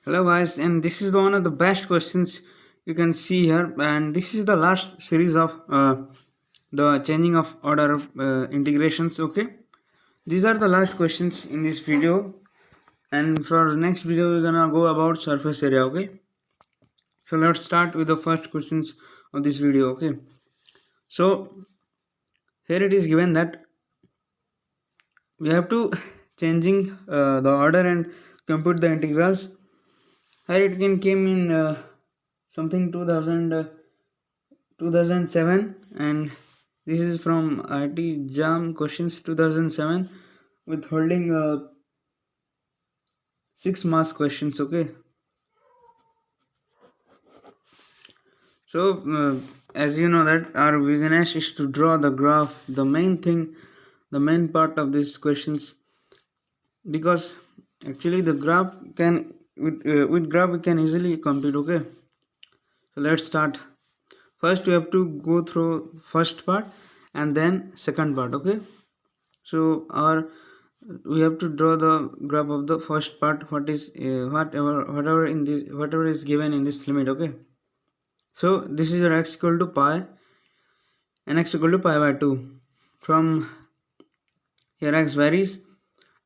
Hello guys, and this is one of the best questions you can see here, and this is the last series of the changing of order integrations. Okay, these are the last questions in this video, and for the next video we're gonna go about surface area. Okay, so let's start with the first questions of this video. Okay, so here it is given that we have to changing the order and compute the integrals. Here it can came in something 2007, and this is from IT Jam questions 2007 with holding 6 marks questions. Okay, so as you know that our weakness is to draw the graph, the main thing, the main part of these questions, because actually the graph can with graph we can easily compute. Okay, so let's start. First we have to go through first part and then second part. Okay, so our we have to draw the graph of the first part, what is whatever is given in this limit. Okay, so this is your x equal to pi and x equal to pi by 2. From here x varies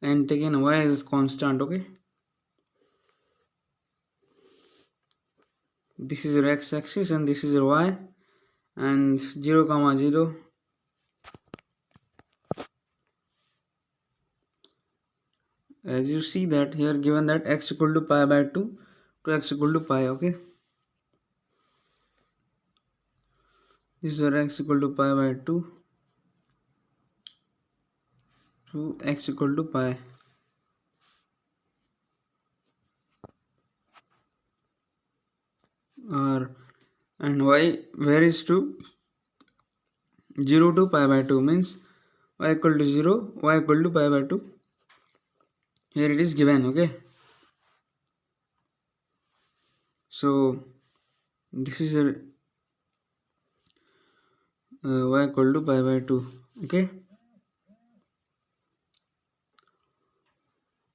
and taken y is constant. Okay, this is your x axis and this is your y, and 0 comma 0. As you see that here given that x equal to pi by 2 to x equal to pi. Okay, this is your x equal to pi by 2 to x equal to pi. And y varies to 0 to pi by 2, means y equal to 0, y equal to pi by 2. Here it is given. Okay, so this is your y equal to pi by 2. Okay,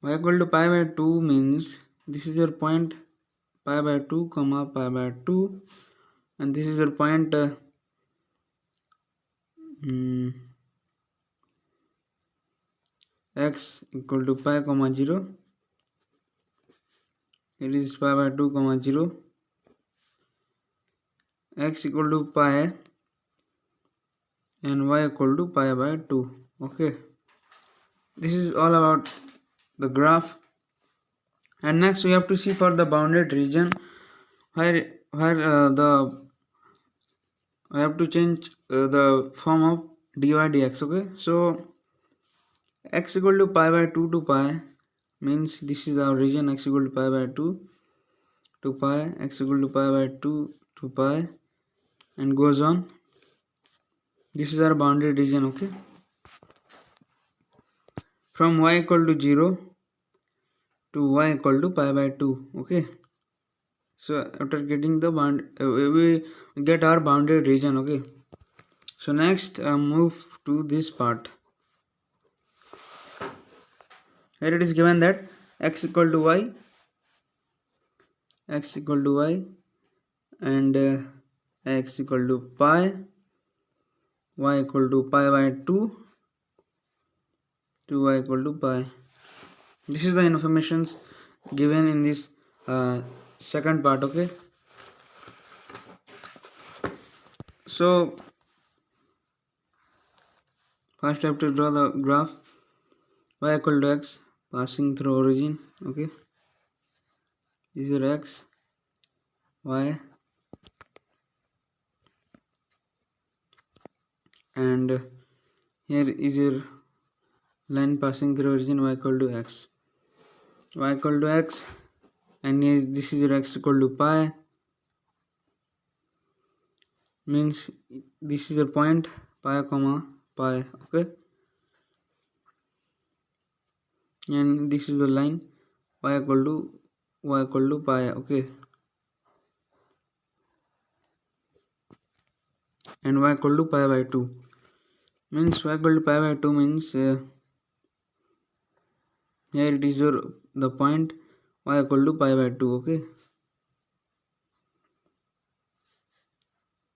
y equal to pi by 2 means this is your point pi by 2 comma pi by 2, and this is your point x equal to pi comma 0. It is pi by 2 comma 0, x equal to pi and y equal to pi by 2. Okay, this is all about the graph. And next we have to see for the bounded region where the I have to change the form of dy dx. Okay, so x equal to pi by 2 to pi means this is our region, x equal to pi by 2 to pi, x equal to pi by 2 to pi, and goes on. This is our bounded region. Okay, from y equal to 0 to y equal to pi by 2. Okay, so after getting the we get our bounded region. Okay, so next move to this part. Here it is given that x equal to y, x equal to y, and x equal to pi, y equal to pi by 2 to y equal to pi. This is the informations given in this second part. Okay, so first I have to draw the graph y equal to x passing through origin. Okay, this is your x, y, and here is your line passing through origin y equal to x, y equal to x, and this is your x equal to pi, means this is your point pi comma pi. Okay, and this is the line y equal to pi. Okay, and y equal to pi by 2 means y equal to pi by 2 means here it is your the point y equal to pi by 2. Okay,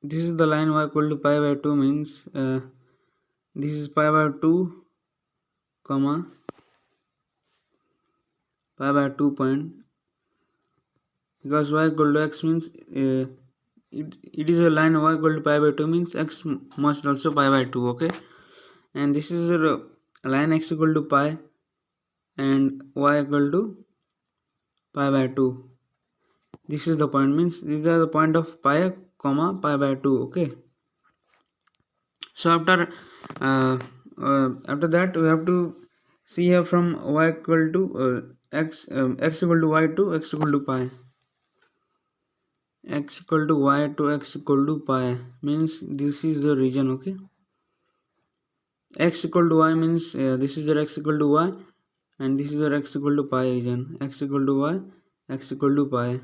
this is the line y equal to pi by 2 means this is pi by 2 comma pi by 2 point, because y equal to x means it is a line y equal to pi by 2 means x must also pi by 2. Okay, and this is a line x equal to pi and y equal to pi by 2. This is the point, means these are the point of pi comma pi by 2. Okay, so after that we have to see here from y equal to x equal to y to x equal to pi, x equal to y to x equal to pi means this is the region. Okay, x equal to y means this is your x equal to y and this is your x equal to pi region, x equal to y, x equal to pi.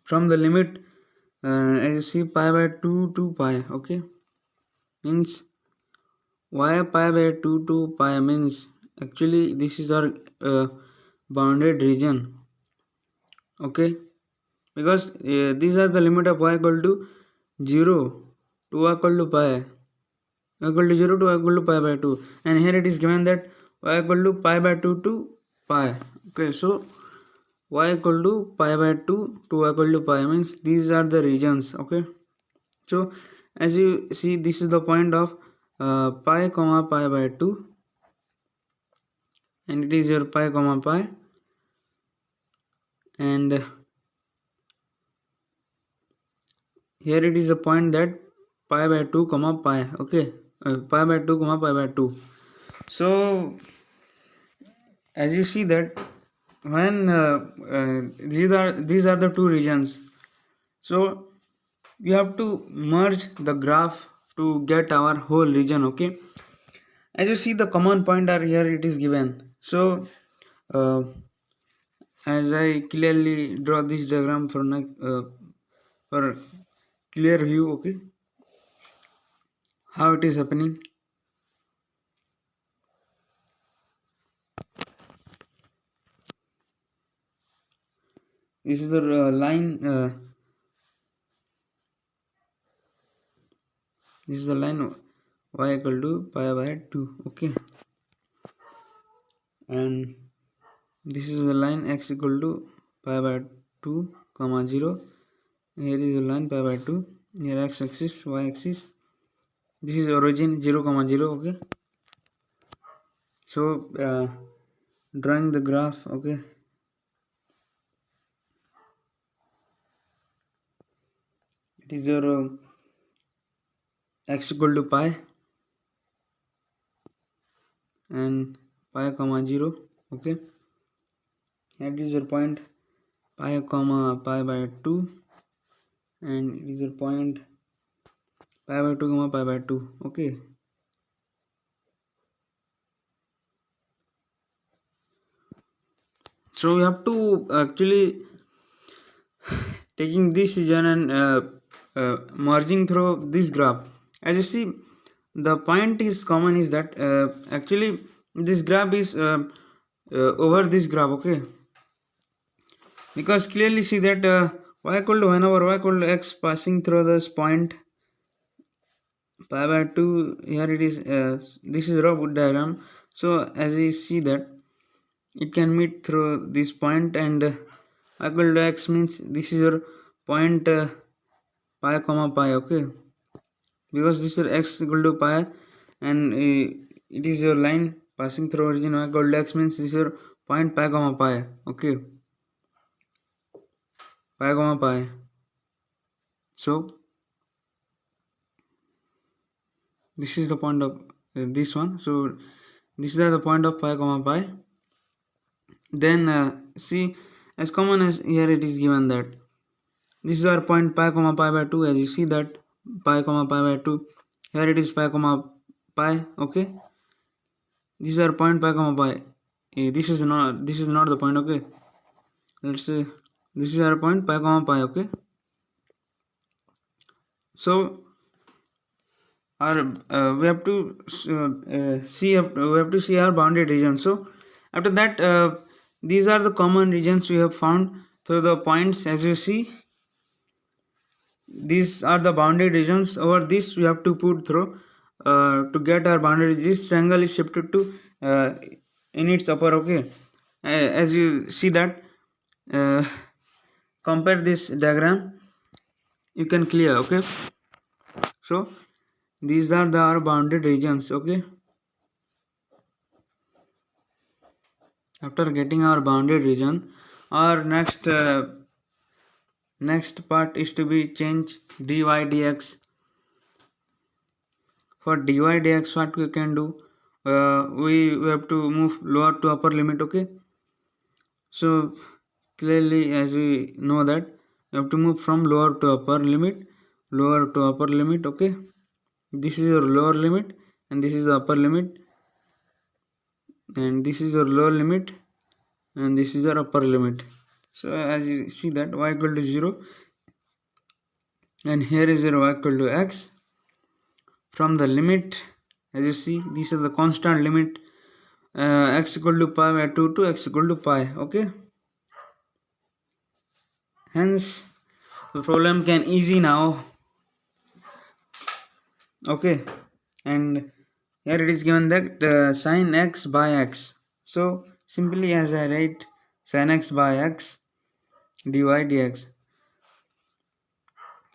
From the limit as you see pi by 2 to pi, okay, means y pi by 2 to pi means actually this is our bounded region. Okay, because these are the limit of y equal to 0 to y equal to pi, y equal to 0 to y equal to pi by 2, and here it is given that y equal to pi by 2 to pi. Okay, so y equal to pi by 2 to y equal to pi means these are the regions. Okay, so as you see this is the point of pi comma pi by 2 and it is your pi comma pi, and here it is a point that pi by 2 comma pi. Okay, pi by 2 comma pi by 2. So as you see that when these are the two regions, so you have to merge the graph to get our whole region. Okay, as you see the common point are here it is given. So as I clearly draw this diagram for clear view. Okay, how it is happening. This is the line this is the line y equal to pi by 2. Okay, and this is the line x equal to pi by 2 comma 0. Here is the line pi by 2, here x axis, y axis, this is origin 0 comma 0. Okay, so drawing the graph. Okay, it is your x equal to pi and pi comma 0. Okay, that is your point pi comma pi by 2 and it is your point pi by 2 comma pi by 2. Okay, so we have to actually taking this region and merging through this graph. As you see the point is common is that actually this graph is over this graph. Okay, because clearly see that y equal to whenever y equal to x passing through this point pi by 2, here it is this is rough diagram. So as you see that it can meet through this point and y equal to x means this is your point pi comma pi. Okay, because this is x equal to pi and it is your line passing through origin y equal to x means this is your point pi comma pi. Okay, pi comma pi. So this is the point of this one. So this is the point of pi comma pi. Then see as common as here it is given that this is our point pi comma pi by 2. As you see that pi comma pi by 2, here it is pi comma pi. Okay, this is our point pi comma pi. This is not the point. Okay, let's say this is our point pi comma pi. Okay, so our we have to see our bounded region. So After that, these are the common regions we have found through the points. As you see, these are the bounded regions. Over this we have to put through to get our boundary. This triangle is shifted to in its upper. Okay, as you see that, compare this diagram, you can clear. Okay, so these are the our bounded regions. Okay, after getting our bounded region, our next part is to be change dy dx. For dy dx, what we can do, we have to move lower to upper limit. Okay, so clearly, as we know that you have to move from lower to upper limit, lower to upper limit. Okay, this is your lower limit and this is the upper limit, and this is your lower limit and this is your upper limit. So as you see that y equal to 0, and here is your y equal to x. From the limit, as you see, this is the constant limit, x equal to pi by 2 to x equal to pi. Okay, hence the problem can easy now. Okay, and here it is given that sin x by x. So simply as I write sin x by x dy dx,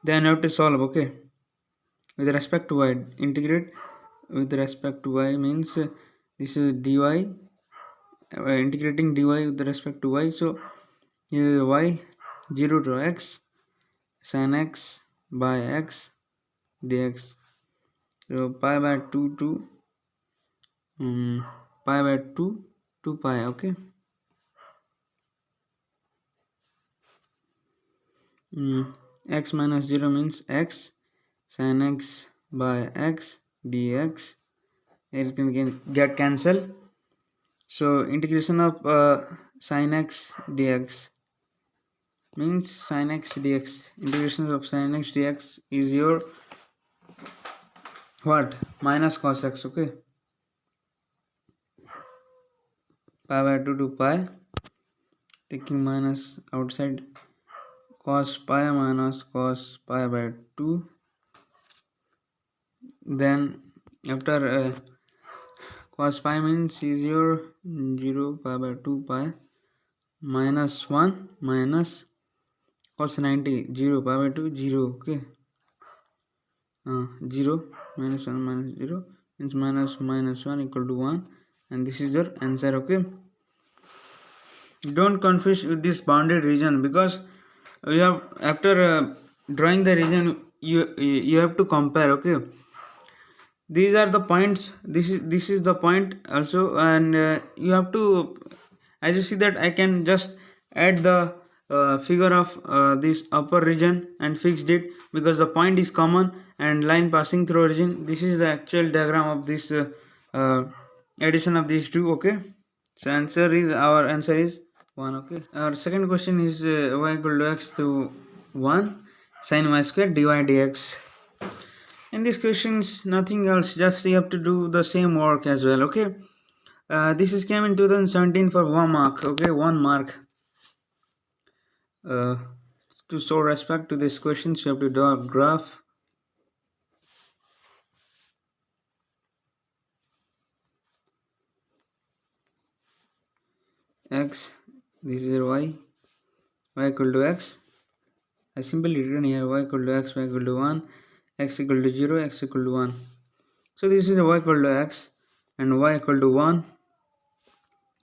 then I have to solve. Okay, with respect to y, integrate with respect to y means this is dy, integrating dy with respect to y. So here is y 0 to x sin x by x dx. So pi by 2 to pi by 2 to pi. Okay, x minus 0 means x sin x by x dx. It can get cancelled. So integration of sin x dx means sin x dx. Integration of sin x dx is your what? Minus cos x. Okay, pi by 2 to pi, taking minus outside, cos pi minus cos pi by 2. Then after cos pi means is your 0 pi by 2 pi minus 1 minus cos 90 0 pi by 2 0. Okay, 0 minus 1 minus 0 means minus 1 equal to 1, and this is your answer. Okay, don't confuse with this bounded region, because we have after drawing the region you have to compare. Okay, these are the points, this is the point also, and you have to, as you see that I can just add the figure of this upper region and fixed it, because the point is common and line passing through origin. This is the actual diagram of this addition of these two. Okay, so our answer is 1. Okay, our second question is y equal to x to 1 sin y square dy dx. In these questions, nothing else, just you have to do the same work as well. Okay, this is came in 2017 for 1 mark. Okay, 1 mark. To show respect to these questions, you have to draw a graph. X, this is y equal to x. I simply written here y equal to x, y equal to 1, x equal to 0, x equal to 1. So this is y equal to x and y equal to 1,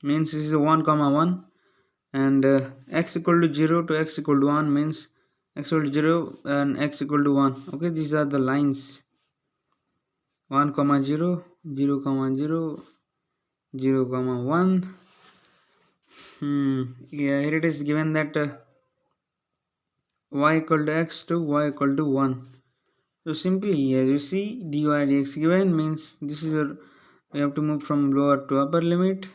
means this is 1 comma 1, and x equal to 0 to x equal to 1 means x equal to 0 and x equal to 1. Okay, these are the lines 1 comma 0, 0 comma 0, 0 comma 1. Yeah, here it is given that y equal to x to y equal to 1. So simply, as you see, dy dx given means this is your, you have to move from lower to upper limit.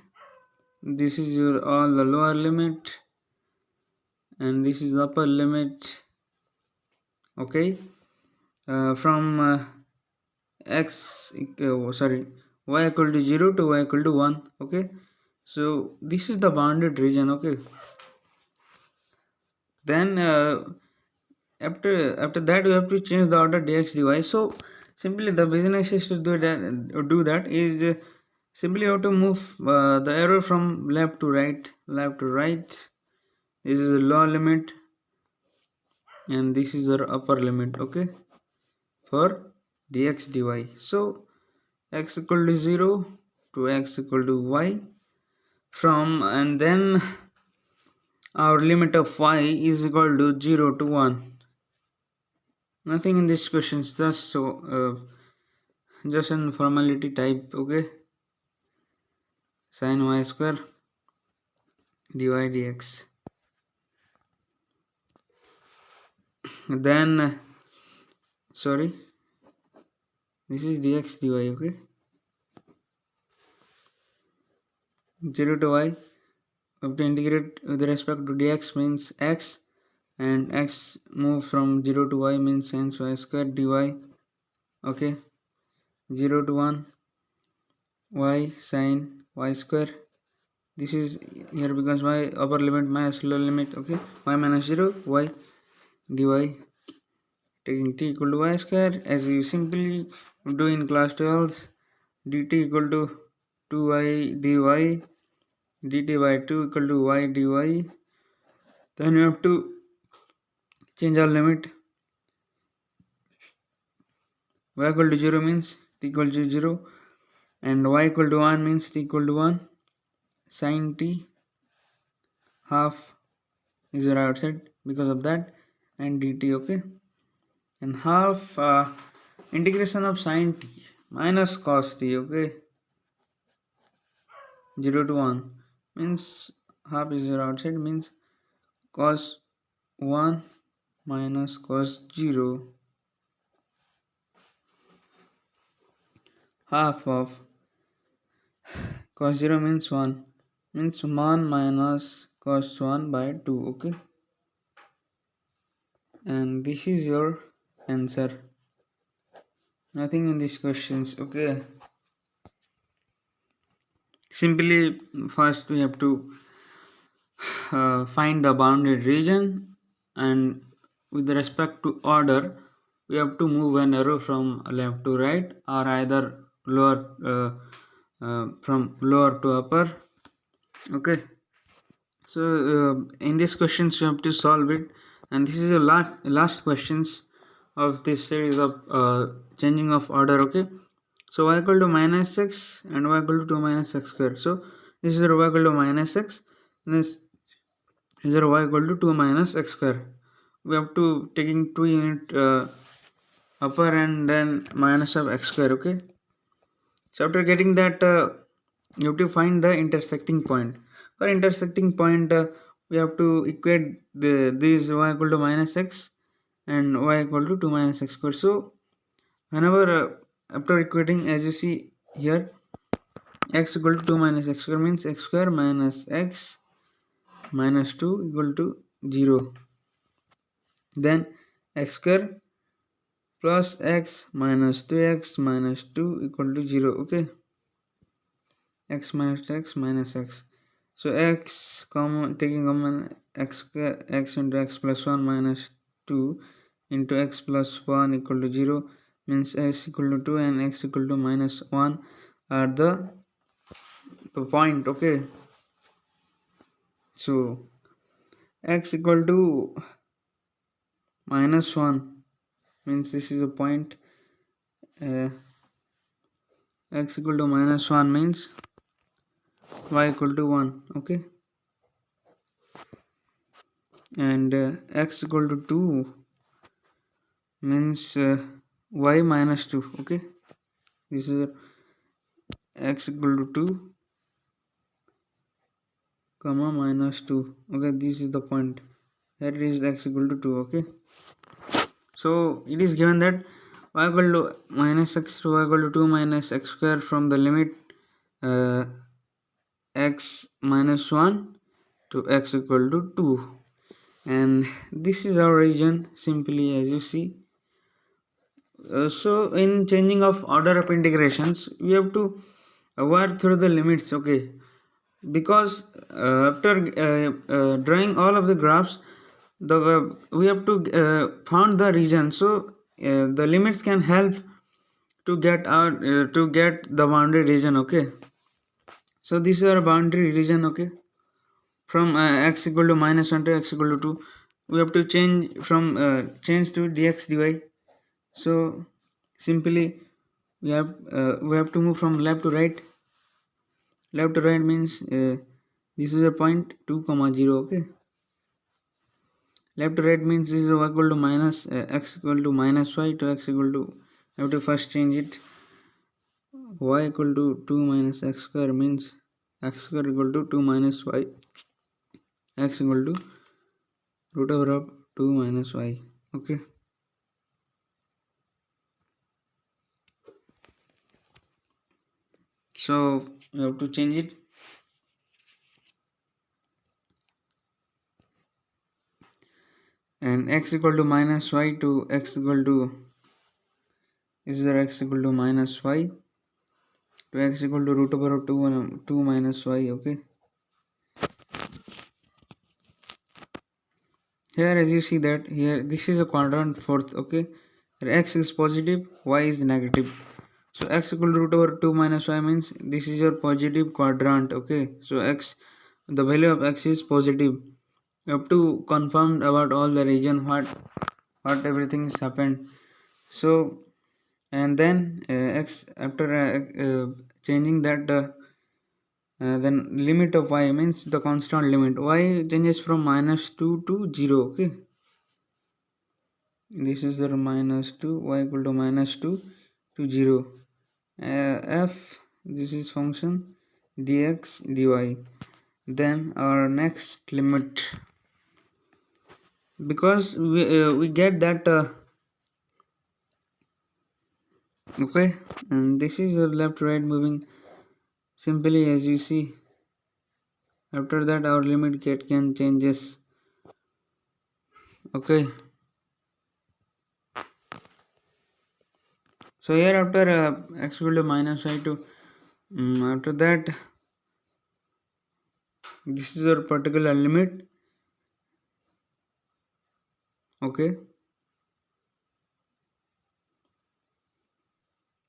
This is your all the lower limit, and this is the upper limit. Okay, from y equal to 0 to y equal to 1. Okay, So this is the bounded region. Okay, then after that we have to change the order dx dy. So simply the business is to do that is simply you have to move the arrow from left to right. This is the lower limit and this is our upper limit, okay, for dx dy. So x equal to 0 to x equal to y from, and then our limit of y is equal to 0 to 1. Nothing in this question, just so just an formality type, okay. Sin y square dy dx. Then sorry, this is dx dy, okay. 0 to y, we have to integrate with respect to dx means x, and x move from 0 to y means sin y square dy, okay. 0 to 1 y sin y square. This is here becomes y upper limit minus lower limit, okay. Y minus 0 y dy, taking t equal to y square as you simply do in class 12. Dt equal to 2y dy, dt by 2 equal to y dy. Then you have to change our limit. Y equal to 0 means t equal to 0 and y equal to 1 means t equal to 1. Sin t half is your outside because of that, and dt, okay. And half integration of sin t minus cos t, okay. 0 to 1 means half is your outside means cos 1 minus cos 0, half of cos 0 means 1 means 1 minus cos 1 by 2, okay. And this is your answer. Nothing in these questions, okay. Simply first we have to find the bounded region, and with respect to order we have to move an arrow from left to right or either lower from lower to upper, okay. So in these questions you have to solve it, and this is the last questions of this series of changing of order, okay. So y equal to minus x and y equal to 2 minus x square. So this is y equal to minus x, and this is y equal to 2 minus x square. We have to taking 2 unit upper and then minus of x square, okay. So after getting that you have to find the intersecting point. For intersecting point we have to equate this y equal to minus x and y equal to 2 minus x square. So whenever after equating, as you see here, x equal to 2 minus x square means x square minus x minus 2 equal to 0. Then x square plus x minus 2x minus 2 equal to 0, okay. X minus x minus x. So x common, taking common, x square, x into x plus 1 minus 2 into x plus 1 equal to 0 means x equal to 2 and x equal to minus 1 are the point, okay. So x equal to minus 1 means this is a point. X equal to minus 1 means y equal to 1, okay. And x equal to 2 means y minus 2, okay. This is x equal to 2 comma minus 2, okay. This is the point, that is x equal to 2, okay. So it is given that y equal to minus x to y equal to 2 minus x square from the limit x minus 1 to x equal to 2, and this is our region simply as you see. So in changing of order of integrations we have to work through the limits, okay. because after drawing all of the graphs, we have to found the region. So the limits can help to get the boundary region. Okay, so this is our boundary region. Okay, from x equal to -1 to x equal to 2, we have to change to dx dy. So simply we have to move from left to right. Left to right means this is a point 2 comma 0. Okay, left to right means this is equal to minus x equal to -y to x equal to, I have to first change it. Y equal to 2 minus x square means x square equal to 2 minus y, x equal to root over of 2 minus y. Okay, so you have to change it. And x equal to minus y to x equal to, this is x equal to minus y to x equal to root over of 2 minus y. Okay, here as you see that here this is a quadrant fourth. Okay, where x is positive, y is negative. So x equal to root over 2 minus y means this is your positive quadrant. Okay, so the value of x is positive. You have to confirm about all the region what everything is happened. So and then x after changing that then limit of y means the constant limit y changes from -2 to 0. Okay, this is the -2, y equal to -2 to 0. F, this is function dx dy. Then our next limit, because we get that okay, and this is your left right moving simply as you see. After that our limit can changes. Okay, so here after x equal to minus y to after that this is your particular limit. Okay,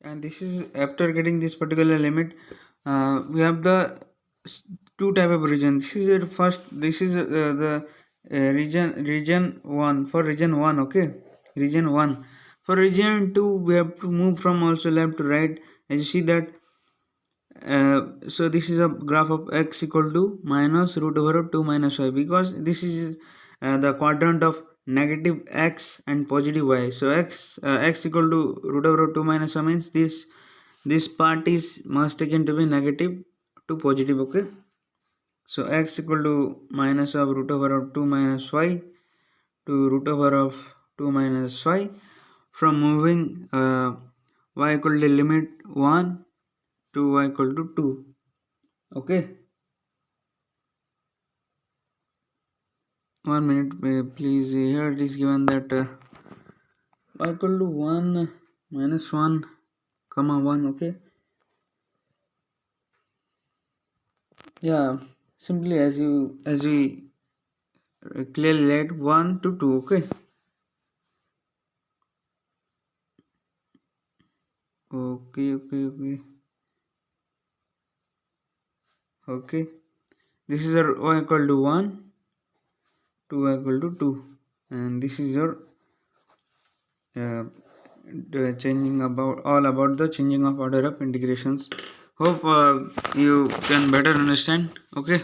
and this is after getting this particular limit we have the two type of region. This is your first, this is the region 1 for region 1. Okay, region 1. For region 2 we have to move from also left to right. As you see that so this is a graph of x equal to minus root over of 2 minus y, because this is the quadrant of negative x and positive y. So x equal to root over of 2 minus y means this part is must taken to be negative to positive. Okay, so x equal to minus of root over of 2 minus y to root over of 2 minus y. From moving y equal to limit 1 to y equal to 2. Okay, 1 minute please. Here it is given that y equal to 1 minus 1 comma 1. Okay, yeah, simply as we clearly write 1 to 2. Okay, okay, this is your y equal to 1 to y equal to 2, and this is your changing about all about the changing of order of integrations. Hope you can better understand. Okay.